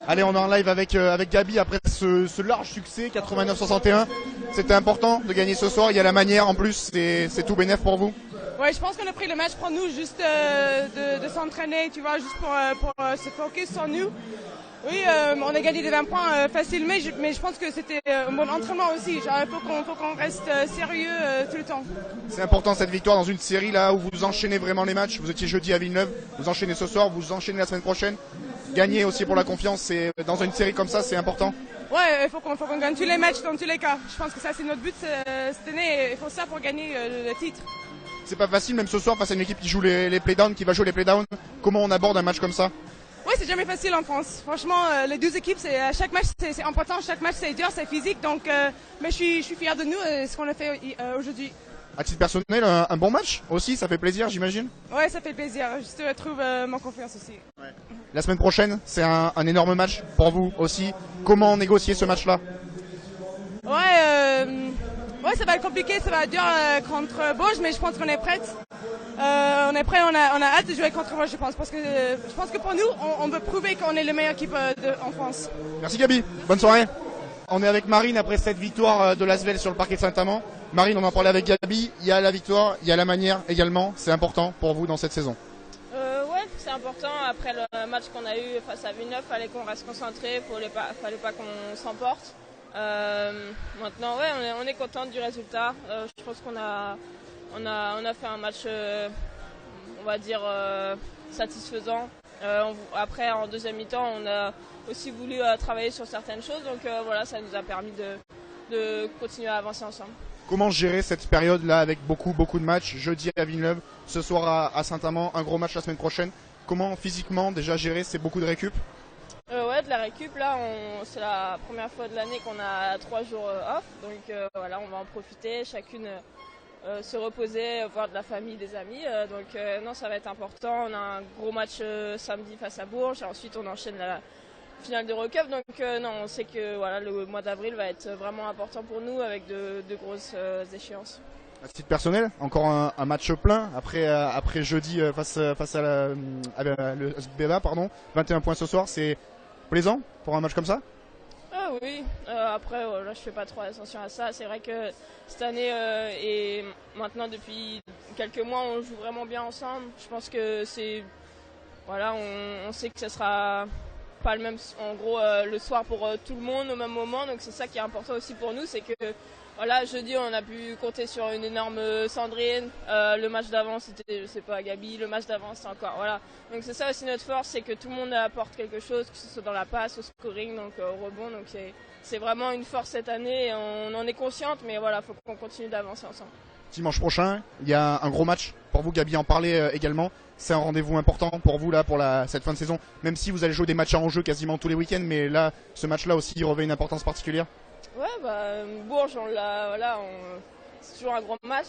Allez, on est en live avec Gabi après ce large succès, 89-61. C'était important de gagner ce soir. Il y a la manière en plus, c'est tout bénef pour vous. Ouais, je pense qu'on a pris le match pour nous, juste de s'entraîner, tu vois, juste pour se focus sur nous. Oui, on a gagné des 20 points facilement, mais je pense que c'était un bon entraînement aussi. Il faut qu'on reste sérieux tout le temps. C'est important cette victoire dans une série là où vous enchaînez vraiment les matchs. Vous étiez jeudi à Villeneuve, vous enchaînez ce soir, vous enchaînez la semaine prochaine. Gagner aussi pour la confiance, c'est dans une série comme ça, c'est important. Ouais, il faut qu'on gagne tous les matchs dans tous les cas. Je pense que ça c'est notre but cette année. Il faut ça pour gagner le titre. C'est pas facile même ce soir face à une équipe qui joue les playdowns, qui va jouer les playdowns. Comment on aborde un match comme ça? Oui, c'est jamais facile en France. Franchement, les deux équipes, chaque match c'est important, chaque match c'est dur, c'est physique. Donc, mais je suis fier de nous, ce qu'on a fait aujourd'hui. À titre personnel, un bon match aussi, ça fait plaisir, j'imagine. Ouais, ça fait plaisir. Je retrouve ma confiance aussi. Ouais. La semaine prochaine, c'est un énorme match pour vous aussi. Comment négocier ce match-là? Ouais, ça va être compliqué, ça va être dur contre Bourges, mais je pense qu'on est prête. On est prêt, on a hâte de jouer contre moi, je pense, parce que je pense que pour nous, on veut prouver qu'on est la meilleure équipe en France. Merci Gabi, bonne soirée. On est avec Marine après cette victoire de l'Asvel sur le parquet de Saint-Amand. Marine, on en parlait avec Gabi, il y a la victoire, il y a la manière également, c'est important pour vous dans cette saison. Ouais, c'est important. Après le match qu'on a eu face à Villeneuve, il fallait qu'on reste concentré, fallait pas qu'on s'emporte. Maintenant, ouais, on est content du résultat. Je pense qu'on a fait un match, on va dire, satisfaisant. Après, en deuxième mi-temps, on a aussi voulu travailler sur certaines choses. Donc voilà, ça nous a permis de continuer à avancer ensemble. Comment gérer cette période-là avec beaucoup de matchs? Jeudi à Villeneuve, ce soir à Saint-Amand, un gros match la semaine prochaine. Comment physiquement déjà gérer? C'est beaucoup de récup? Ouais, de la récup, là, c'est la première fois de l'année qu'on a 3 jours off. Donc voilà, on va en profiter, chacune se reposer, voir de la famille, des amis. Donc non, ça va être important. On a un gros match samedi face à Bourges et ensuite on enchaîne la finale d'Eurocup. Donc non, on sait que voilà, le mois d'avril va être vraiment important pour nous avec de grosses échéances. À titre personnel, encore un match plein après jeudi face à le SBA, pardon. 21 points ce soir, c'est plaisant pour un match comme ça? Ah oui, après là, je fais pas trop attention à ça. C'est vrai que cette année et maintenant depuis quelques mois, on joue vraiment bien ensemble. Je pense que c'est voilà, on sait que ce sera pas le même en gros le soir pour tout le monde au même moment. Donc c'est ça qui est important aussi pour nous, c'est que voilà, jeudi on a pu compter sur une énorme Sandrine. Le match d'avant c'était, je sais pas, Gabi. Le match d'avant c'est encore voilà. Donc c'est ça aussi notre force, c'est que tout le monde apporte quelque chose, que ce soit dans la passe, au scoring, donc au rebond. Donc c'est vraiment une force cette année. On en est consciente, mais voilà, faut qu'on continue d'avancer ensemble. Dimanche prochain, il y a un gros match pour vous. Gabi en parlait également. C'est un rendez-vous important pour vous là pour cette fin de saison. Même si vous allez jouer des matchs en jeu quasiment tous les week-ends, mais là, ce match-là aussi, il revêt une importance particulière. Ouais, Bourges, c'est toujours un gros match.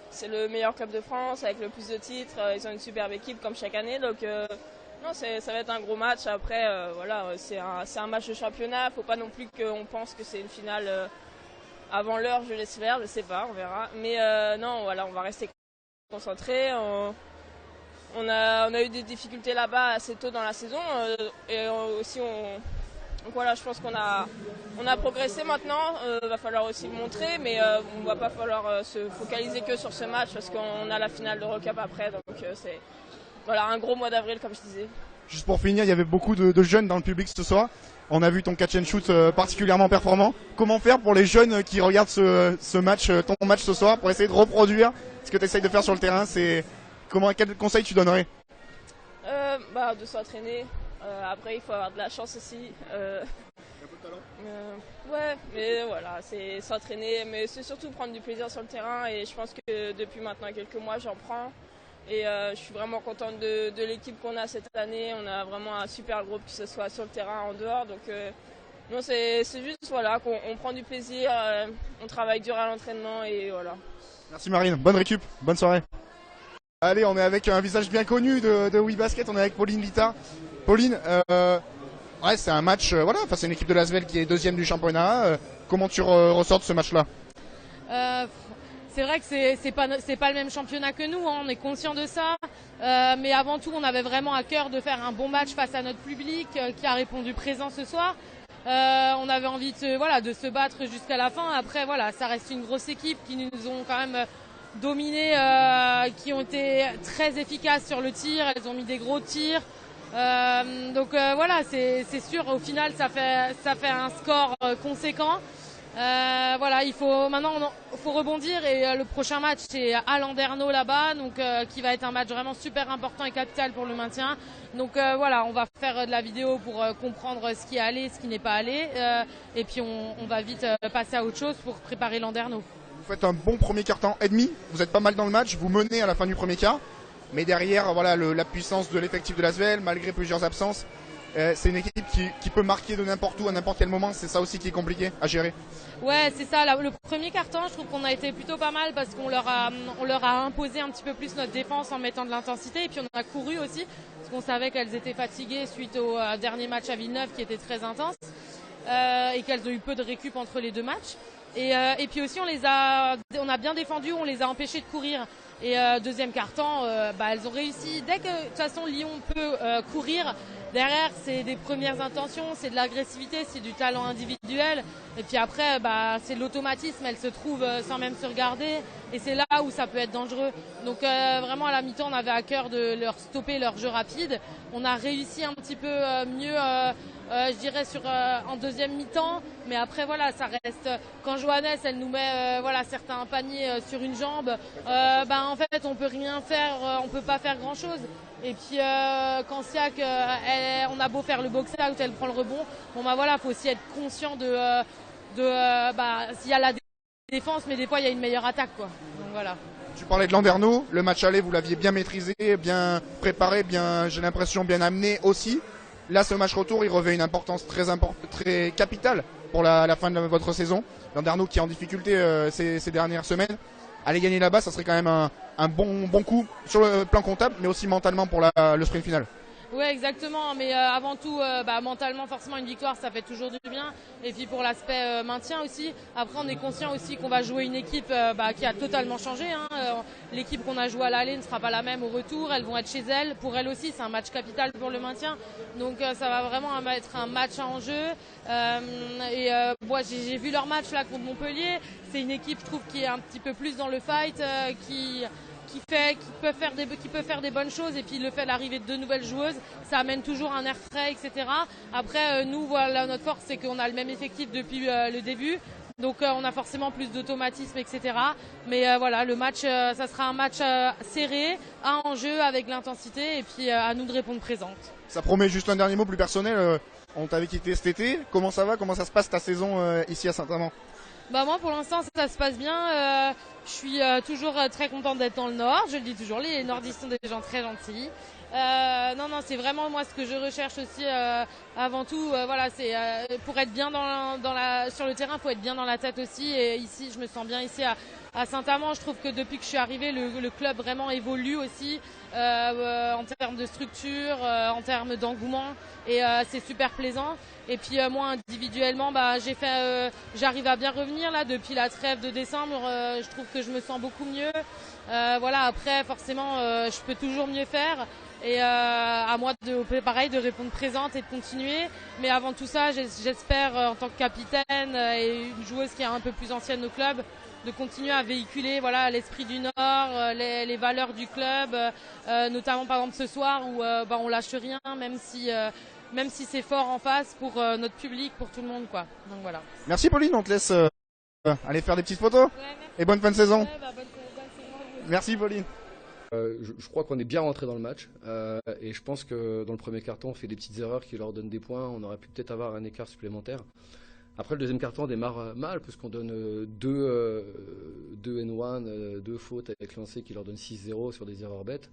C'est le meilleur club de France avec le plus de titres. Ils ont une superbe équipe comme chaque année. Donc non, ça va être un gros match. Après, voilà, c'est un match de championnat. Faut pas non plus qu'on pense que c'est une finale avant l'heure, je l'espère. Je sais pas, on verra. Mais non, voilà, on va rester concentré. On a eu des difficultés là-bas assez tôt dans la saison. Et aussi, donc voilà, je pense qu'on a progressé maintenant. Va falloir aussi le montrer, mais on va pas falloir se focaliser que sur ce match parce qu'on a la finale d'Eurocup après. Donc c'est voilà, un gros mois d'avril comme je disais. Juste pour finir, il y avait beaucoup de jeunes dans le public ce soir. On a vu ton catch and shoot particulièrement performant. Comment faire pour les jeunes qui regardent ce match, ton match ce soir, pour essayer de reproduire ce que tu essayes de faire sur le terrain? Quel conseil tu donnerais? De s'entraîner. Après, il faut avoir de la chance aussi. Ouais, mais voilà, c'est s'entraîner, mais c'est surtout prendre du plaisir sur le terrain. Et je pense que depuis maintenant quelques mois, j'en prends. Et je suis vraiment contente de l'équipe qu'on a cette année. On a vraiment un super groupe, que ce soit sur le terrain, en dehors. Donc non, c'est juste voilà, qu'on prend du plaisir, on travaille dur à l'entraînement et voilà. Merci Marine, bonne récup, bonne soirée. Allez, on est avec un visage bien connu de WeBasket, on est avec Pauline Littard. Pauline, ouais, c'est un match face à une équipe de l'Asvel qui est deuxième du championnat. Comment tu ressors de ce match-là? c'est vrai que c'est pas le même championnat que nous, hein, on est conscient de ça. Mais avant tout, on avait vraiment à cœur de faire un bon match face à notre public qui a répondu présent ce soir. On avait envie de se battre jusqu'à la fin. Après, voilà, ça reste une grosse équipe qui nous ont quand même dominés, qui ont été très efficaces sur le tir. Elles ont mis des gros tirs. Voilà, c'est sûr. Au final, ça fait un score conséquent. Voilà, maintenant faut rebondir et le prochain match c'est à Landerneau là-bas, donc qui va être un match vraiment super important et capital pour le maintien. Donc voilà, on va faire de la vidéo pour comprendre ce qui est allé, ce qui n'est pas allé, et puis on va vite passer à autre chose pour préparer Landerneau. Vous faites un bon premier quart-temps et demi, vous êtes pas mal dans le match, vous menez à la fin du premier quart, mais derrière voilà la puissance de l'effectif de l'ASVEL, malgré plusieurs absences. C'est une équipe qui peut marquer de n'importe où, à n'importe quel moment. C'est ça aussi qui est compliqué à gérer. Ouais, c'est ça. Le premier quart-temps, je trouve qu'on a été plutôt pas mal parce qu'on leur a imposé un petit peu plus notre défense en mettant de l'intensité. Et puis on a couru aussi parce qu'on savait qu'elles étaient fatiguées suite au dernier match à Villeneuve qui était très intense et qu'elles ont eu peu de récup entre les deux matchs. Et puis aussi on a bien défendu, on les a empêchés de courir. Et deuxième quart-temps, elles ont réussi. Dès que de toute façon Lyon peut courir, derrière c'est des premières intentions, c'est de l'agressivité, c'est du talent individuel. Et puis après, c'est de l'automatisme. Elles se trouvent sans même se regarder. Et c'est là où ça peut être dangereux. Donc vraiment à la mi-temps, on avait à cœur de leur stopper leur jeu rapide. On a réussi un petit peu mieux. Je dirais en deuxième mi-temps, mais après voilà, ça reste quand Johannes elle nous met certains paniers sur une jambe, en fait on peut rien faire, on peut pas faire grand chose. Et puis quand Siak on a beau faire le box-out, elle prend le rebond. Bon voilà, faut aussi être conscient de s'il y a la défense, mais des fois il y a une meilleure attaque quoi. Donc voilà. Tu parlais de Landerneau, le match aller vous l'aviez bien maîtrisé, bien préparé, j'ai l'impression bien amené aussi. Là, ce match retour, il revêt une importance très capitale pour la fin de votre saison. Landerneau qui est en difficulté ces dernières semaines. Aller gagner là-bas, ça serait quand même un bon coup sur le plan comptable, mais aussi mentalement pour le sprint final. Oui, exactement. Mais avant tout, mentalement, forcément, une victoire, ça fait toujours du bien. Et puis pour l'aspect maintien aussi. Après, on est conscient aussi qu'on va jouer une équipe qui a totalement changé. L'équipe qu'on a jouée à l'aller ne sera pas la même au retour. Elles vont être chez elles. Pour elles aussi, c'est un match capital pour le maintien. Donc ça va vraiment être un match en jeu. J'ai vu leur match là contre Montpellier. C'est une équipe, je trouve, qui est un petit peu plus dans le fight, qui peut faire des bonnes choses, et puis le fait d'arriver de deux nouvelles joueuses, ça amène toujours un air frais, etc. Après, nous, voilà, notre force, c'est qu'on a le même effectif depuis le début. Donc on a forcément plus d'automatisme, etc. Mais voilà, le match, ça sera un match serré, à enjeu, avec l'intensité, et puis à nous de répondre présente. Ça promet. Juste un dernier mot plus personnel. On t'avait quitté cet été. Comment ça va? Comment ça se passe ta saison ici à Saint-Amand? Moi pour l'instant ça se passe bien, je suis toujours très contente d'être dans le Nord, je le dis toujours, les Nordistes sont des gens très gentils. Non, c'est vraiment moi ce que je recherche aussi avant tout, c'est pour être bien sur le terrain, il faut être bien dans la tête aussi, et ici je me sens bien ici à Saint-Amand. Je trouve que depuis que je suis arrivée, le club vraiment évolue aussi en termes de structure, en termes d'engouement, et c'est super plaisant. Et puis moi individuellement, j'arrive à bien revenir là depuis la trêve de décembre. Je trouve que je me sens beaucoup mieux. Après forcément, je peux toujours mieux faire. Et à moi de répondre présente et de continuer. Mais avant tout ça, j'espère en tant que capitaine et une joueuse qui est un peu plus ancienne au club, de continuer à véhiculer l'esprit du Nord, les valeurs du club, notamment par exemple ce soir où on lâche rien, même si c'est fort en face pour notre public, pour tout le monde quoi. Donc voilà. Merci Pauline, on te laisse aller faire des petites photos. Et bonne fin de saison. Bonne saison. Merci Pauline. Je crois qu'on est bien rentré dans le match et je pense que dans le premier quart-temps on fait des petites erreurs qui leur donnent des points. On aurait pu peut-être avoir un écart supplémentaire. Après le deuxième quart-temps démarre mal parce qu'on donne deux N1, deux fautes avec lancé qui leur donnent 6-0 sur des erreurs bêtes.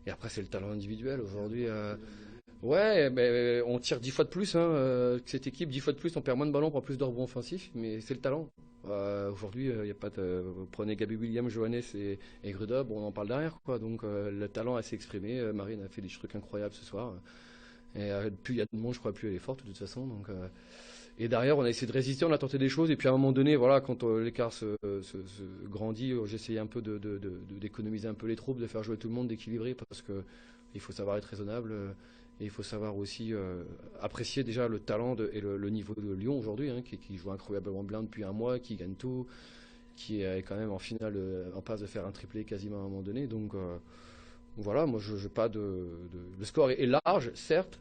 Et après c'est le talent individuel aujourd'hui. Ouais, mais on tire 10 fois de plus. Cette équipe 10 fois de plus, on perd moins de ballons, on prend plus de rebonds offensifs, mais c'est le talent. Aujourd'hui, il y a pas de. Vous prenez Gabi Williams, Johannes et Grudub, on en parle derrière, quoi. Donc le talent a s'est exprimé. Marine a fait des trucs incroyables ce soir. Et plus il y a de monde, je crois plus elle est forte de toute façon. Donc Et derrière, on a essayé de résister, on a tenté des choses. Et puis à un moment donné, voilà, quand l'écart se grandit, j'ai essayé un peu d'économiser un peu les troupes, de faire jouer tout le monde, d'équilibrer, parce que il faut savoir être raisonnable. Et il faut savoir aussi apprécier déjà le talent et le niveau de Lyon aujourd'hui, hein, qui joue incroyablement bien depuis un mois, qui gagne tout, qui est quand même en finale en passe de faire un triplé quasiment à un moment donné. Donc voilà, moi je pas le score est large, certes,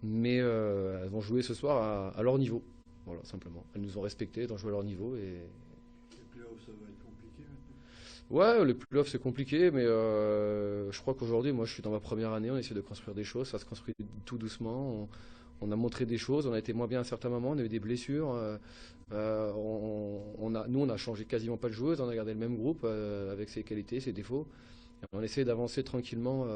mais elles vont jouer ce soir à leur niveau. Voilà, simplement. Elles nous ont respectés, elles ont joué à leur niveau. Et les playoffs, ça va être compliqué maintenant. ouais, les playoffs c'est compliqué, mais je crois qu'aujourd'hui, moi je suis dans ma première année, on essaie de construire des choses, ça se construit tout doucement. On a montré des choses, on a été moins bien à certains moments, on a eu des blessures. Nous, on a changé quasiment pas de joueuse, on a gardé le même groupe avec ses qualités, ses défauts. Et on essaie d'avancer tranquillement,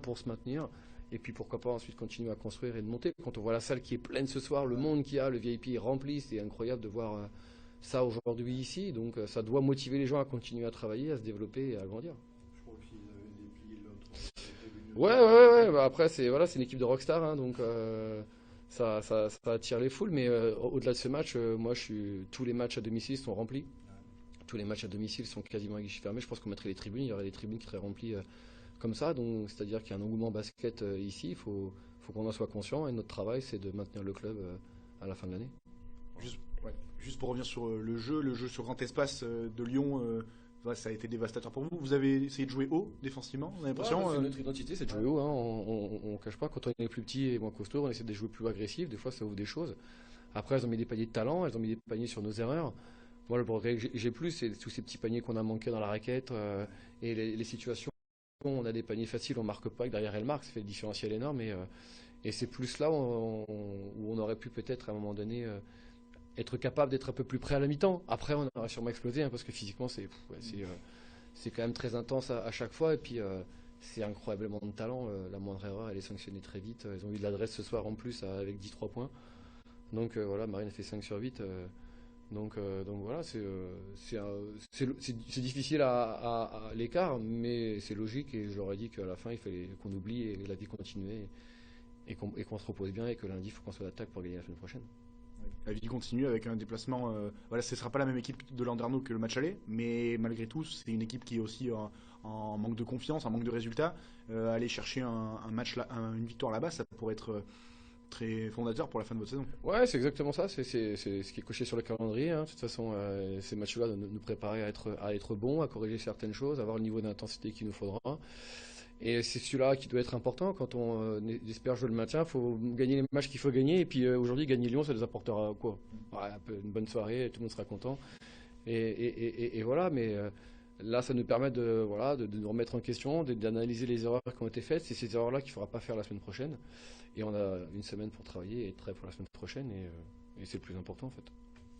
pour se maintenir, et puis pourquoi pas ensuite continuer à construire et de monter. Quand on voit la salle qui est pleine ce soir, le monde qu'il y a, le VIP est rempli, c'est incroyable de voir ça aujourd'hui ici. Donc ça doit motiver les gens à continuer à travailler, à se développer et à grandir. Je crois qu'ils avaient déplié l'autre. Ouais. Bah, après, c'est une équipe de rockstar, hein, donc ça attire les foules. Mais au-delà de ce match, tous les matchs à domicile sont remplis. Tous les matchs à domicile sont quasiment à guichet fermé. Je pense qu'on mettrait les tribunes, il y aurait des tribunes qui seraient remplies comme ça. Donc, c'est-à-dire qu'il y a un engouement basket ici. Il faut qu'on en soit conscient. Et notre travail, c'est de maintenir le club à la fin de l'année. Juste pour revenir sur le jeu sur grand espace de Lyon, ça a été dévastateur pour vous. Vous avez essayé de jouer haut défensivement, on a l'impression. C'est notre identité, c'est de jouer haut. Hein. On ne cache pas, quand on est plus petit et moins costaud, on essaie de jouer plus agressif. Des fois, ça ouvre des choses. Après, elles ont mis des paniers de talent, elles ont mis des paniers sur nos erreurs. Moi, le progrès que j'ai plus, c'est tous ces petits paniers qu'on a manqués dans la raquette et les situations où on a des paniers faciles, on marque pas, que derrière elle marque, ça fait le différentiel énorme. Et c'est plus là où on aurait pu peut-être à un moment donné être capable d'être un peu plus près à la mi-temps. Après, on aurait sûrement explosé, hein, parce que physiquement, c'est quand même très intense à chaque fois. Et puis, c'est incroyablement de talent. La moindre erreur, elle est sanctionnée très vite. Ils ont eu de l'adresse ce soir en plus avec 10-3 points. Donc voilà, Marine a fait 5 sur 8. Donc voilà, c'est difficile à l'écart, mais c'est logique. Et je leur ai dit qu'à la fin, il fallait qu'on oublie et la vie continuait. Et qu'on se repose bien et que lundi, il faut qu'on soit d'attaque pour gagner la semaine prochaine. La vie continue avec un déplacement. Voilà, ce ne sera pas la même équipe de Landerneau que le match aller, mais malgré tout, c'est une équipe qui est aussi en manque de confiance, en manque de résultats. Aller chercher une victoire là-bas, ça pourrait être très fondateur pour la fin de votre saison. Ouais, c'est exactement ça. C'est ce qui est coché sur le calendrier. Hein. De toute façon, ces matchs-là nous préparer à être bons, à corriger certaines choses, à avoir le niveau d'intensité qu'il nous faudra. Et c'est celui-là qui doit être important quand on espère jouer le maintien. Il faut gagner les matchs qu'il faut gagner. Et puis aujourd'hui, gagner Lyon, ça nous apportera quoi? Une bonne soirée, tout le monde sera content. Et voilà, mais là, ça nous permet de nous remettre en question, d'analyser les erreurs qui ont été faites. C'est ces erreurs-là qu'il ne faudra pas faire la semaine prochaine. Et on a une semaine pour travailler et être prêt pour la semaine prochaine. Et c'est le plus important en fait.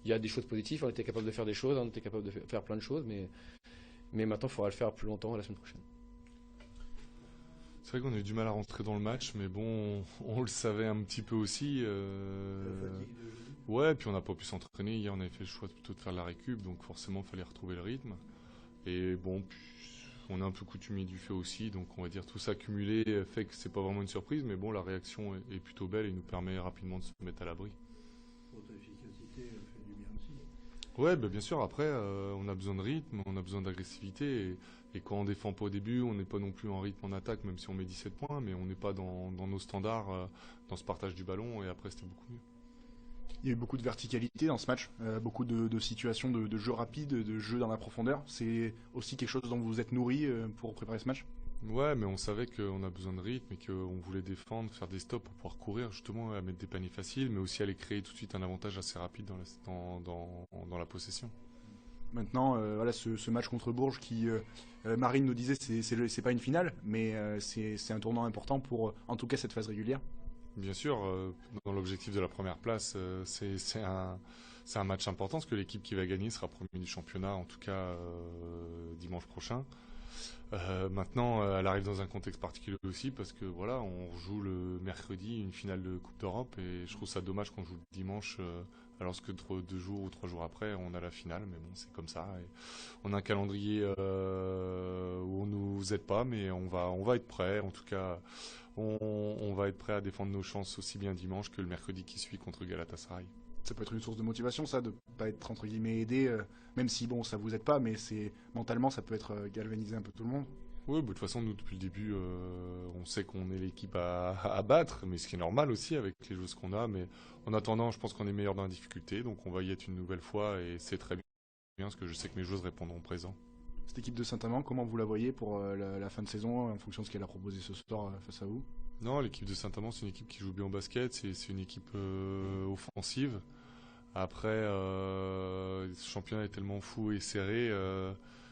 Il y a des choses positives, on était capable de faire des choses, on était capable de faire plein de choses, mais maintenant, il faudra le faire plus longtemps la semaine prochaine. C'est vrai qu'on a eu du mal à rentrer dans le match, mais bon, on le savait un petit peu aussi. Ouais, puis on n'a pas pu s'entraîner. Hier, on avait fait le choix plutôt de faire la récup, donc forcément, il fallait retrouver le rythme. Et bon, on est un peu coutumier du fait aussi, donc on va dire tout ça cumulé fait que c'est pas vraiment une surprise, mais bon, la réaction est plutôt belle et nous permet rapidement de se mettre à l'abri. Votre efficacité fait du bien aussi. Ouais, bah bien sûr, après, on a besoin de rythme, on a besoin d'agressivité. Et quand on défend pas au début, on n'est pas non plus en rythme en attaque, même si on met 17 points, mais on n'est pas dans nos standards, dans ce partage du ballon, et après c'était beaucoup mieux. Il y a eu beaucoup de verticalité dans ce match, beaucoup de situations de jeu rapide, de jeu dans la profondeur. C'est aussi quelque chose dont vous vous êtes nourri pour préparer ce match? Ouais, mais on savait qu'on a besoin de rythme et qu'on voulait défendre, faire des stops pour pouvoir courir, justement, à mettre des paniers faciles, mais aussi aller créer tout de suite un avantage assez rapide dans la possession. Maintenant, voilà, ce match contre Bourges qui, Marine nous disait, c'est pas une finale, mais c'est un tournant important pour, en tout cas, cette phase régulière. Bien sûr, dans l'objectif de la première place, c'est un match important parce que l'équipe qui va gagner sera premier du championnat, en tout cas dimanche prochain. Maintenant, elle arrive dans un contexte particulier aussi parce que voilà, on joue le mercredi une finale de Coupe d'Europe et je trouve ça dommage qu'on joue le dimanche alors que 2 jours ou 3 jours après, on a la finale. Mais bon, c'est comme ça. Et on a un calendrier où on nous aide pas, mais on va être prêt. En tout cas, on va être prêt à défendre nos chances aussi bien dimanche que le mercredi qui suit contre Galatasaray. Ça peut être une source de motivation, ça, de pas être entre guillemets aidé, même si bon, ça vous aide pas, mais c'est mentalement, ça peut être galvaniser un peu tout le monde. Oui, de toute façon, nous, depuis le début, on sait qu'on est l'équipe à battre, mais ce qui est normal aussi avec les joueurs qu'on a. Mais en attendant, je pense qu'on est meilleur dans la difficulté, donc on va y être une nouvelle fois et c'est très bien parce que je sais que mes joueurs répondront présent. Cette équipe de Saint-Amand, comment vous la voyez pour la fin de saison en fonction de ce qu'elle a proposé ce soir face à vous? Non, l'équipe de Saint-Amand, c'est une équipe qui joue bien au basket, c'est une équipe offensive. Après, le championnat est tellement fou et serré,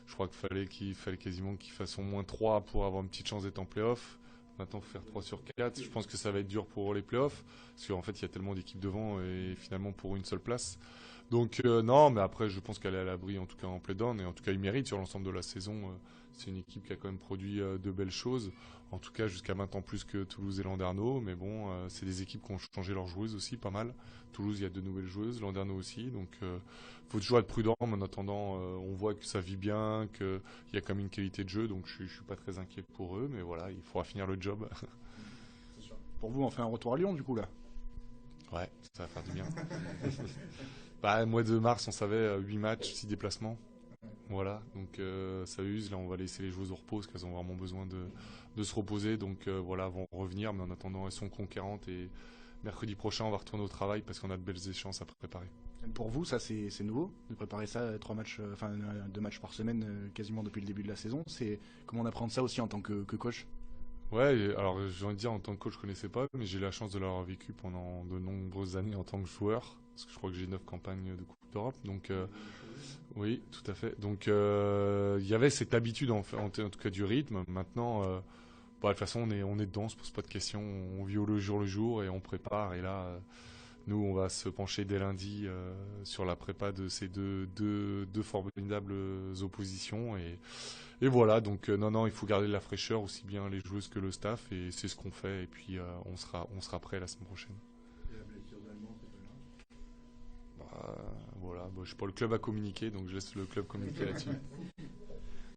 je crois qu'il fallait quasiment qu'il fasse au moins 3 pour avoir une petite chance d'être en play-off. Maintenant, il faut faire 3 sur 4. Je pense que ça va être dur pour les play-offs, parce qu'en fait, il y a tellement d'équipes devant et finalement pour une seule place. Donc non, mais après, je pense qu'elle est à l'abri, en tout cas en play-down, et en tout cas, il mérite sur l'ensemble de la saison. C'est une équipe qui a quand même produit de belles choses, en tout cas jusqu'à maintenant plus que Toulouse et Landerneau, mais bon, c'est des équipes qui ont changé leurs joueuses aussi pas mal. Toulouse, il y a 2 nouvelles joueuses, Landerneau aussi, donc faut toujours être prudent, mais en attendant, on voit que ça vit bien, qu'il y a quand même une qualité de jeu, donc je suis pas très inquiet pour eux, mais voilà, il faudra finir le job. Pour vous, on fait un retour à Lyon, du coup, là? Ouais, ça va faire du bien. Mois de mars, on savait 8 matchs, 6 déplacements. Voilà, donc ça use. Là, on va laisser les joueuses au repos parce qu'elles ont vraiment besoin de se reposer. Donc voilà, elles vont revenir, mais en attendant, elles sont conquérantes. Et mercredi prochain, on va retourner au travail parce qu'on a de belles échéances à préparer. Pour vous, ça c'est nouveau de préparer ça 2 matchs par semaine quasiment depuis le début de la saison. C'est comment on apprend ça aussi en tant que coach? Ouais, alors j'ai envie de dire en tant que coach, je connaissais pas, mais j'ai eu la chance de l'avoir vécu pendant de nombreuses années en tant que joueur, parce que je crois que j'ai 9 campagnes de Coupe d'Europe, donc oui, tout à fait. Donc il y avait cette habitude en tout cas du rythme. Maintenant, de toute façon, on est dedans, on se pose pas de questions, on vit au jour le jour et on prépare. Et là, nous, on va se pencher dès lundi sur la prépa de ces deux formidables oppositions et voilà, donc non, il faut garder de la fraîcheur, aussi bien les joueuses que le staff, et c'est ce qu'on fait, et puis on sera prêt la semaine prochaine. Et la blessure d'Allemand, c'est pas là? Voilà, je suis pas le club à communiquer, donc je laisse le club communiquer là-dessus.